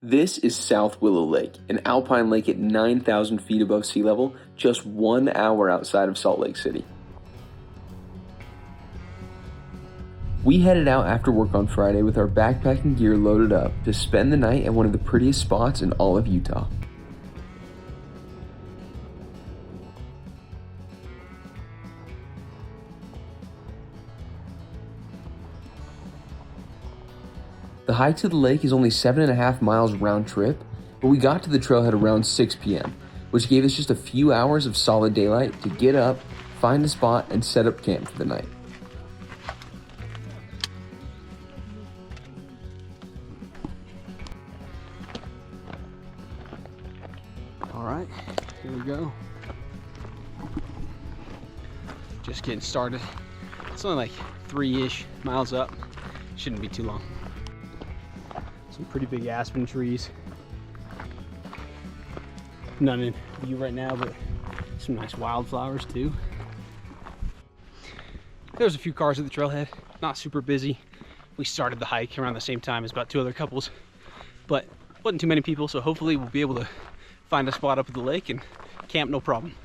This is South Willow Lake, an alpine lake at 9,000 feet above sea level, just 1 hour outside of Salt Lake City. We headed out after work on Friday with our backpacking gear loaded up to spend the night at one of the prettiest spots in all of Utah. The hike to the lake is only 7.5 miles round trip, but we got to the trailhead around 6 p.m., which gave us just a few hours of solid daylight to get up, find a spot, and set up camp for the night. All right, here we go. Just getting started. It's only like 3-ish miles up. Shouldn't be too long. Some pretty big aspen trees. None in view right now, but some nice wildflowers too. There's a few cars at the trailhead, not super busy. We started the hike around the same time as about 2 other couples, but wasn't too many people, so hopefully we'll be able to find a spot up at the lake and camp no problem.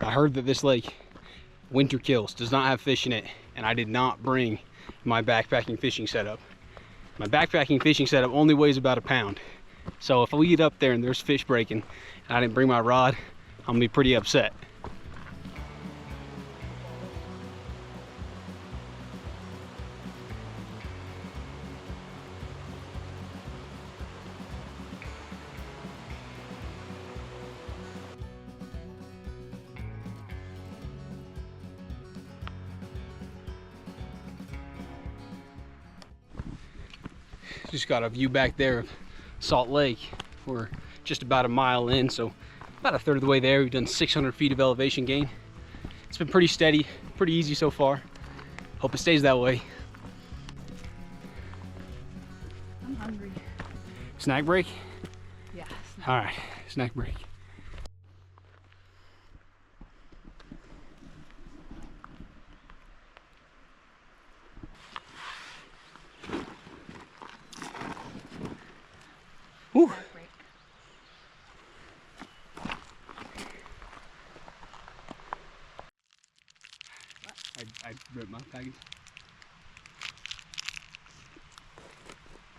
I heard that this lake, winter kills, does not have fish in it, and I did not bring my backpacking fishing setup. My backpacking fishing setup only weighs about 1 pound. So if we get up there and there's fish breaking and I didn't bring my rod, I'm gonna be pretty upset. Just got a view back there of Salt Lake. We're just about 1 mile in, so about 1/3 of the way there. We've done 600 feet of elevation gain. It's been pretty steady, pretty easy so far. Hope it stays that way. I'm hungry. Snack break? Yeah. All right, snack break. Whew. I ripped my package.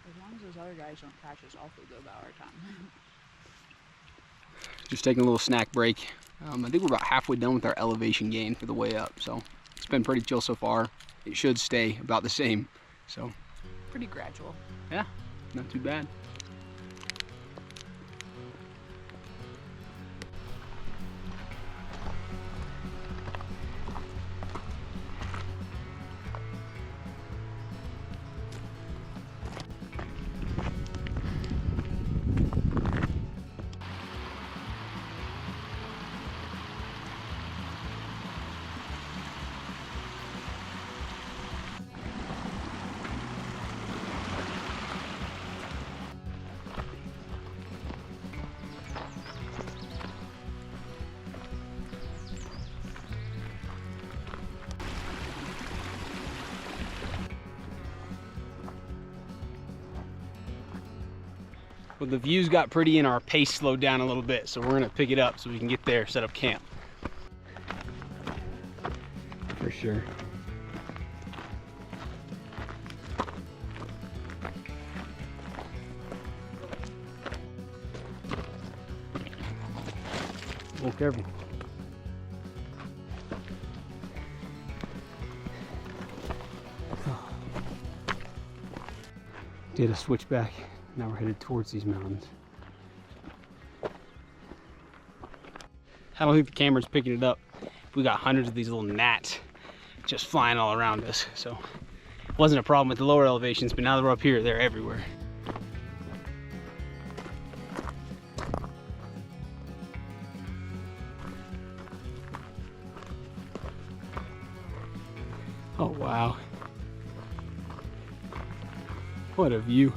As long as those other guys don't catch us, I'll feel good about our time. Just taking a little snack break. I think we're about halfway done with our elevation gain for the way up, so it's been pretty chill so far. It should stay about the same, so. Pretty gradual. Yeah, not too bad. Well, the views got pretty and our pace slowed down a little bit, so we're gonna pick it up so we can get there, set up camp. For sure. Oh, careful. Did a switchback. Now we're headed towards these mountains. I don't think the camera's picking it up. We got hundreds of these little gnats just flying all around us. So it wasn't a problem with the lower elevations, but now that we're up here, they're everywhere. Oh, wow. What a view.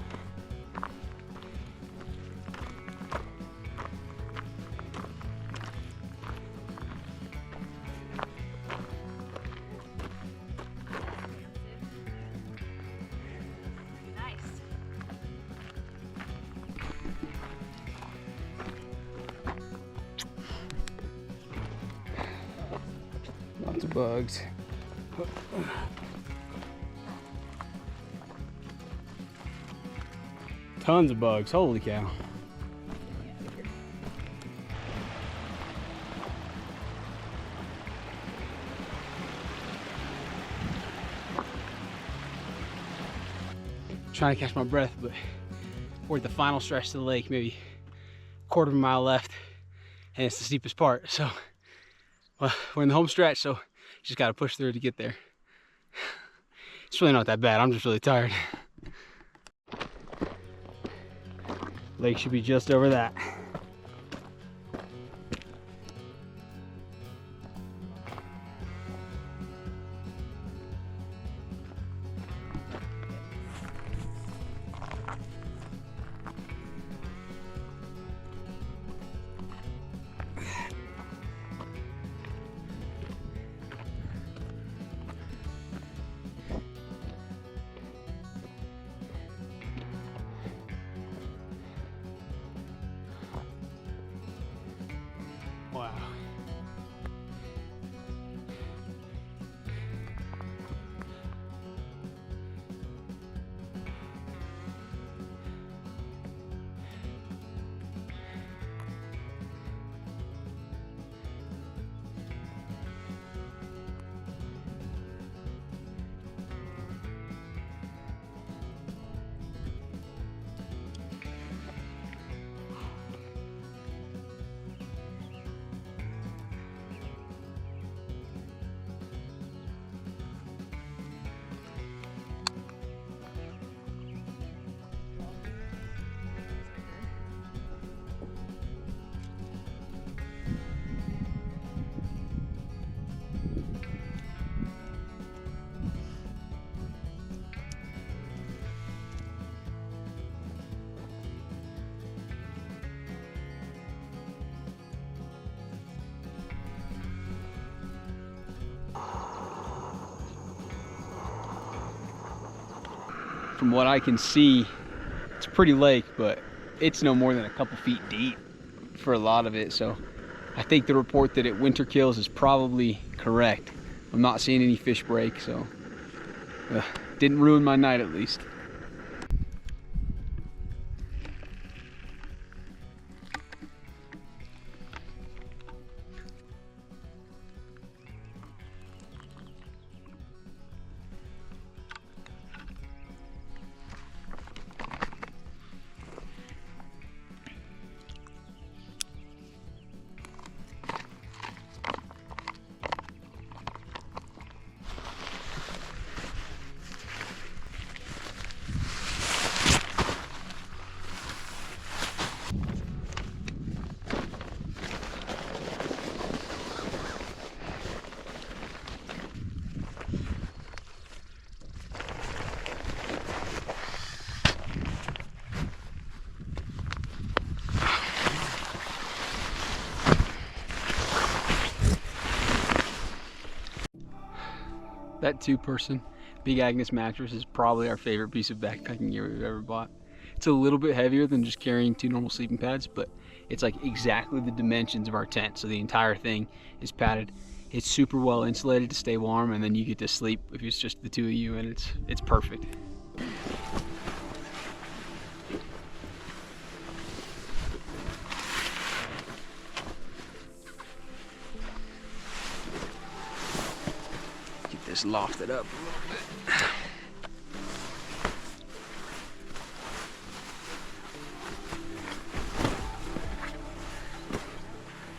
Nice. Lots of bugs. Tons of bugs, holy cow. Trying to catch my breath, but we're at the final stretch to the lake, maybe a quarter of a mile left, and it's the steepest part. So, well, we're in the home stretch, so just gotta push through to get there. It's really not that bad, I'm just really tired. Lake should be just over that. Wow. From what I can see, it's a pretty lake, but it's no more than a couple feet deep for a lot of it. So I think the report that it winter kills is probably correct. I'm not seeing any fish break, so didn't ruin my night at least. That 2-person Big Agnes mattress is probably our favorite piece of backpacking gear we've ever bought. It's a little bit heavier than just carrying 2 normal sleeping pads, but it's like exactly the dimensions of our tent, so the entire thing is padded. It's super well insulated to stay warm, and then you get to sleep if it's just the 2 of you, and it's perfect. Get this lofted up a little bit.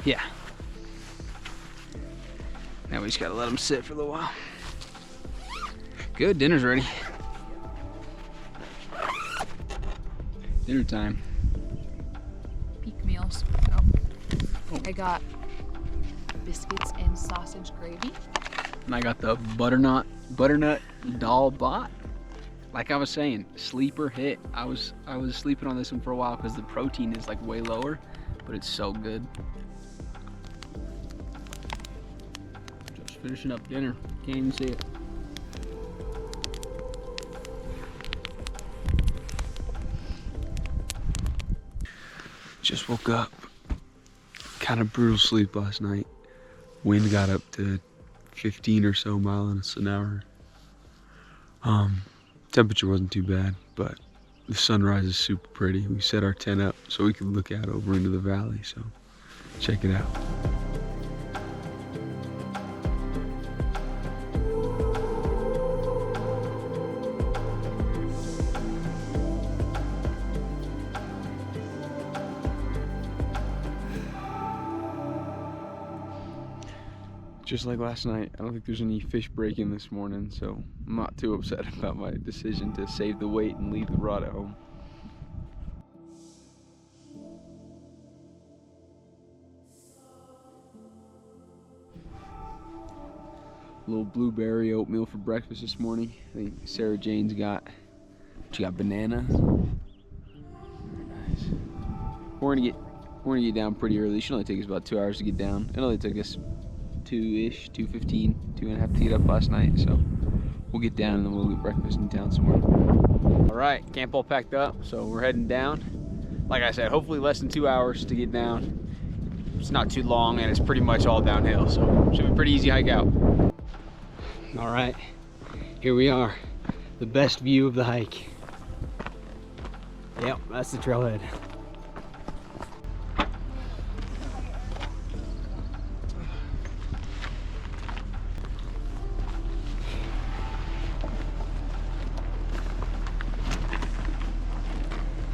Yeah. Now we just gotta let them sit for a little while. Good, dinner's ready. Dinner time. Peak meals. Oh. I got biscuits and sausage gravy. And I got the butternut dal bot. like I was saying, sleeper hit. I was sleeping on this one for a while because the protein is like way lower, but it's so good. Just finishing up dinner. Can't even see it. Just woke up. Kind of brutal sleep last night. Wind got up to 15 or so miles an hour. Temperature wasn't too bad, but the sunrise is super pretty. We set our tent up so we could look out over into the valley, so check it out. Just like last night, I don't think there's any fish breaking this morning, so I'm not too upset about my decision to save the weight and leave the rod at home. A little blueberry oatmeal for breakfast this morning. I think Sarah Jane's got bananas. Very nice. We're gonna get down pretty early. It should only take us about 2 hours to get down. It only took us 2:15, 2.5 to get up last night, so we'll get down and then we'll get breakfast in town somewhere. All right, camp all packed up, so we're heading down. Like I said, hopefully less than 2 hours to get down. It's not too long and it's pretty much all downhill, so should be a pretty easy hike out. All right, here we are, the best view of the hike. Yep, that's the trailhead.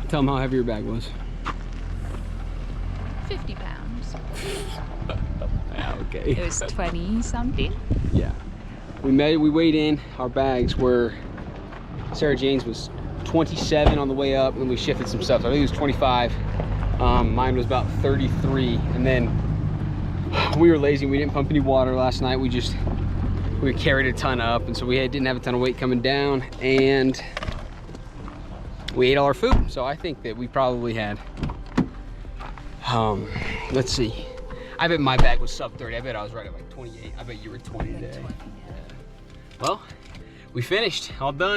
Tell them how heavy your bag was. 50 pounds. Yeah, okay. It was 20 something. Yeah. We weighed in, our bags were, Sarah Jane's was 27 on the way up, and we shifted some stuff. So I think it was 25. Mine was about 33. And then we were lazy. We didn't pump any water last night. We carried a ton up. And so we didn't have a ton of weight coming down. And we ate all our food. So I think that we probably had, let's see. I bet my bag was sub 30. I bet I was right at like 28. I bet you were 20 today. Well, we finished, all done.